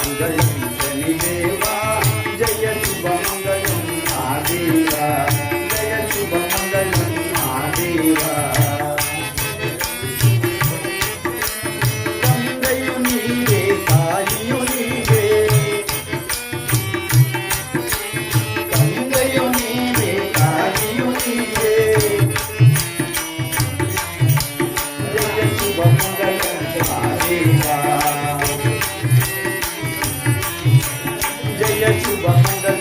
మంగళం శనిదేవా జయ శుభమంగళం మహాదేవా జయ శుభమంగళం మహాదేవా గంగయు నీవే కాళియు నీవే గంగయు నీవే కాళియు నీవే జయ శుభమంగళం మహాదేవా జయ శుభమంగళం